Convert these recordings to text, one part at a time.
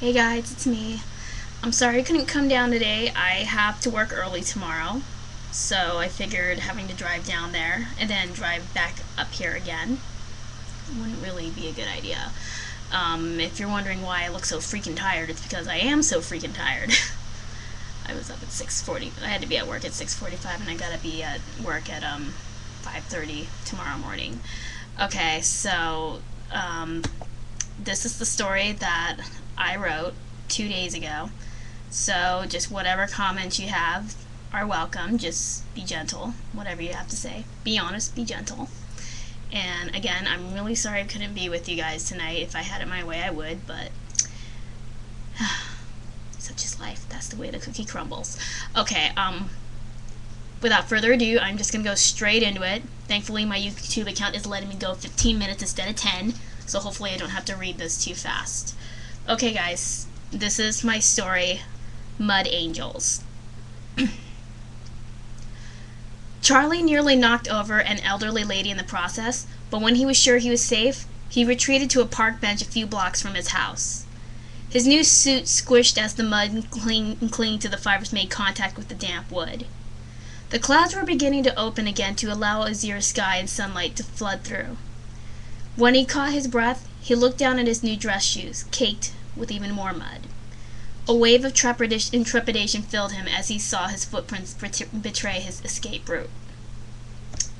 Hey guys, it's me. I'm sorry I couldn't come down today. I have to work early tomorrow, so I figured having to drive down there and then drive back up here again wouldn't really be a good idea. If you're wondering why I look so freaking tired, it's because I am so freaking tired. I was up at 6:40. I had to be at work at 6:45, and I gotta be at work at 5:30 tomorrow morning. Okay, so this is the story that I wrote 2 days ago. So just whatever comments you have are welcome. Just be gentle. Whatever you have to say. Be honest, be gentle. And again, I'm really sorry I couldn't be with you guys tonight. If I had it my way, I would, but such is life. That's the way the cookie crumbles. Okay, without further ado, I'm just gonna go straight into it. Thankfully, my YouTube account is letting me go 15 minutes instead of 10, so hopefully I don't have to read this too fast. Okay, guys, this is my story, Mud Angels. Charlie nearly knocked over an elderly lady in the process, but when he was sure he was safe, he retreated to a park bench a few blocks from his house. His new suit squished as the mud clinging to the fibers made contact with the damp wood. The clouds were beginning to open again to allow azure sky and sunlight to flood through. When he caught his breath, he looked down at his new dress shoes, caked with even more mud. A wave of trepidation filled him as he saw his footprints betray his escape route.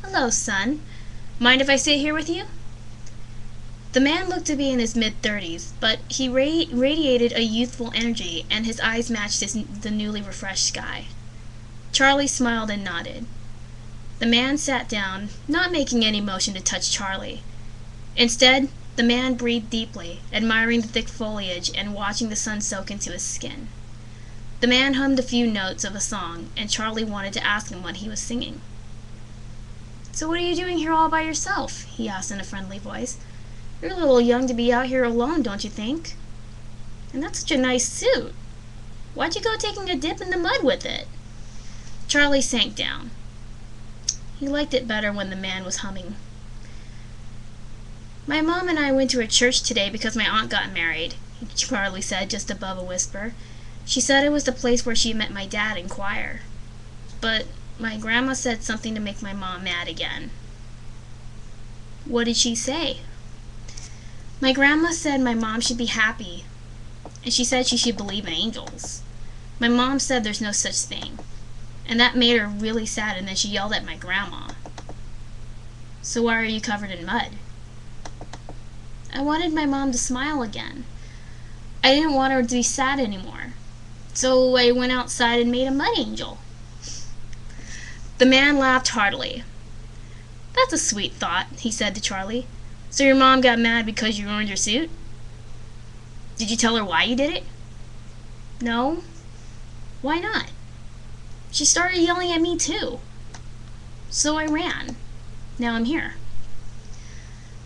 "Hello, son. Mind if I sit here with you?" The man looked to be in his mid-30s, but he radiated a youthful energy, and his eyes matched the newly refreshed sky. Charlie smiled and nodded. The man sat down, not making any motion to touch Charlie. Instead, the man breathed deeply, admiring the thick foliage and watching the sun soak into his skin. The man hummed a few notes of a song, and Charlie wanted to ask him what he was singing. "So what are you doing here all by yourself?" he asked in a friendly voice. "You're a little young to be out here alone, don't you think? And that's such a nice suit. Why'd you go taking a dip in the mud with it?" Charlie sank down. He liked it better when the man was humming. "My mom and I went to a church today because my aunt got married," Charlie said just above a whisper. "She said it was the place where she met my dad in choir. But my grandma said something to make my mom mad again." "What did she say?" "My grandma said my mom should be happy, and she said she should believe in angels. My mom said there's no such thing, and that made her really sad, and then she yelled at my grandma." "So why are you covered in mud?" "I wanted my mom to smile again. I didn't want her to be sad anymore. So I went outside and made a mud angel." The man laughed heartily. "That's a sweet thought," he said to Charlie. "So your mom got mad because you ruined your suit? Did you tell her why you did it?" "No. Why not? She started yelling at me too. So I ran. Now I'm here."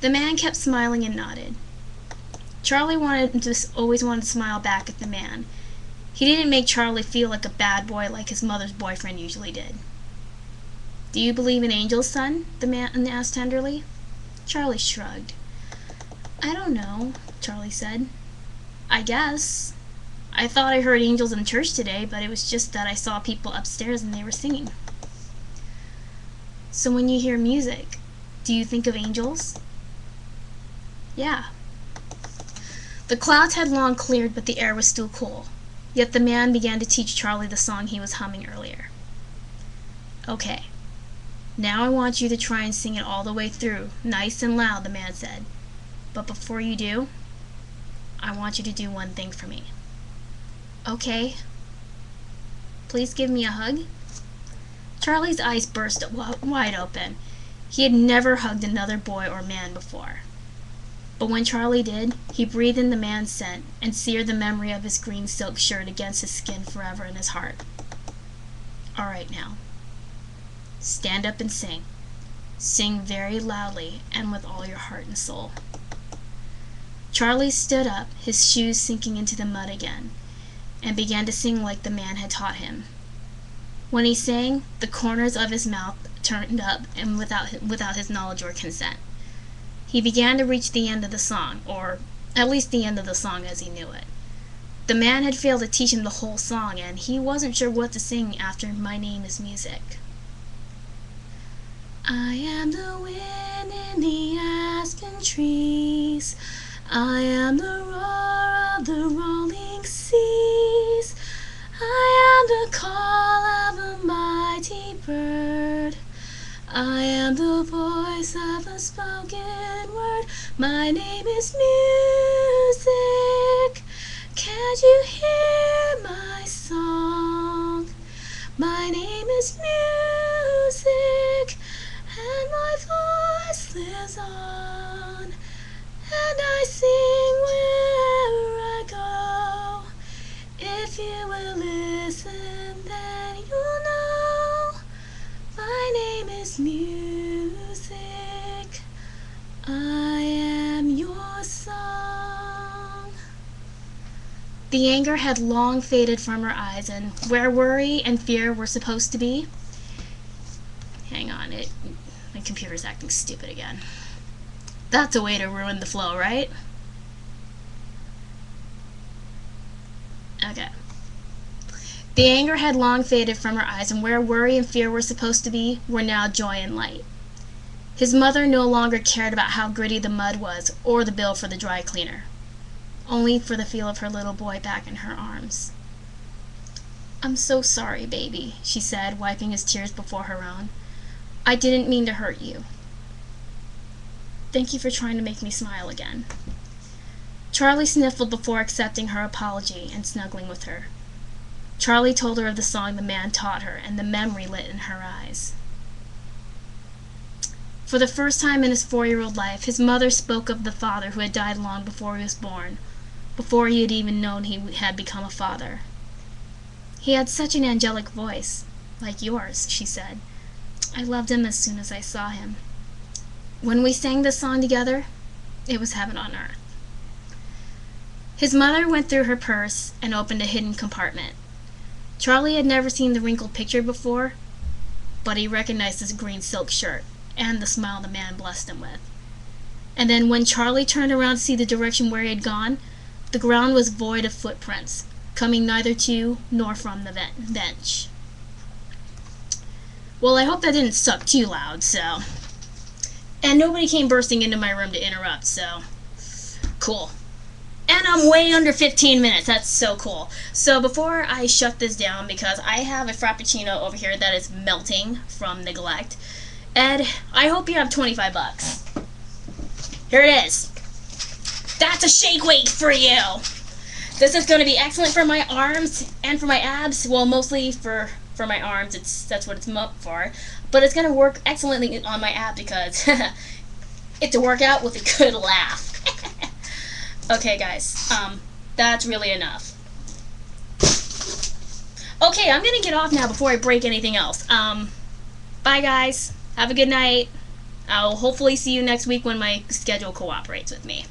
The man kept smiling and nodded. Charlie always wanted to smile back at the man. He didn't make Charlie feel like a bad boy like his mother's boyfriend usually did. "Do you believe in angels, son?" the man asked tenderly. Charlie shrugged. "I don't know," Charlie said. "I guess. I thought I heard angels in church today, but it was just that I saw people upstairs and they were singing." "So when you hear music, do you think of angels?" "Yeah." The clouds had long cleared, but the air was still cool. Yet the man began to teach Charlie the song he was humming earlier. "Okay. Now I want you to try and sing it all the way through, nice and loud," the man said. "But before you do, I want you to do one thing for me." "Okay. Please give me a hug." Charlie's eyes burst wide open. He had never hugged another boy or man before. But when Charlie did, he breathed in the man's scent and seared the memory of his green silk shirt against his skin forever in his heart. "All right now. Stand up and sing. Sing very loudly and with all your heart and soul." Charlie stood up, his shoes sinking into the mud again, and began to sing like the man had taught him. When he sang, the corners of his mouth turned up and without his knowledge or consent. He began to reach the end of the song, or at least the end of the song as he knew it. The man had failed to teach him the whole song, and he wasn't sure what to sing after My Name is Music. I am the wind in the aspen trees. I am the roar of the rolling seas. I am the call of a mighty bird. I am the voice of a spoken word. My name is music. Can't you hear my song? My name is music, and my voice lives on. And I sing where I go. If you will listen, then you'll know. My name is music. I am your song. The anger had long faded from her eyes, and where worry and fear were supposed to be... Hang on, my computer's acting stupid again. That's a way to ruin the flow, right? Okay. The anger had long faded from her eyes, and where worry and fear were supposed to be were now joy and light. His mother no longer cared about how gritty the mud was or the bill for the dry cleaner, only for the feel of her little boy back in her arms. "I'm so sorry, baby," she said, wiping his tears before her own. "I didn't mean to hurt you. Thank you for trying to make me smile again." Charlie sniffled before accepting her apology and snuggling with her. Charlie told her of the song the man taught her, and the memory lit in her eyes. For the first time in his 4-year-old life, his mother spoke of the father who had died long before he was born, before he had even known he had become a father. "He had such an angelic voice, like yours," she said. "I loved him as soon as I saw him. When we sang this song together, it was heaven on earth." His mother went through her purse and opened a hidden compartment. Charlie had never seen the wrinkled picture before, but he recognized his green silk shirt and the smile the man blessed him with. And then when Charlie turned around to see the direction where he had gone, the ground was void of footprints, coming neither to nor from the bench. Well, I hope that didn't suck too loud, so... And nobody came bursting into my room to interrupt, so... Cool. And I'm way under 15 minutes. That's so cool. So before I shut this down, because I have a Frappuccino over here that is melting from neglect, Ed, I hope you have 25 bucks. Here it is. That's a shake weight for you. This is going to be excellent for my arms and for my abs. Well, mostly for my arms. That's what it's up for. But it's going to work excellently on my abs because it's a workout with a good laugh. Okay, guys. That's really enough. Okay, I'm going to get off now before I break anything else. Bye, guys. Have a good night. I'll hopefully see you next week when my schedule cooperates with me.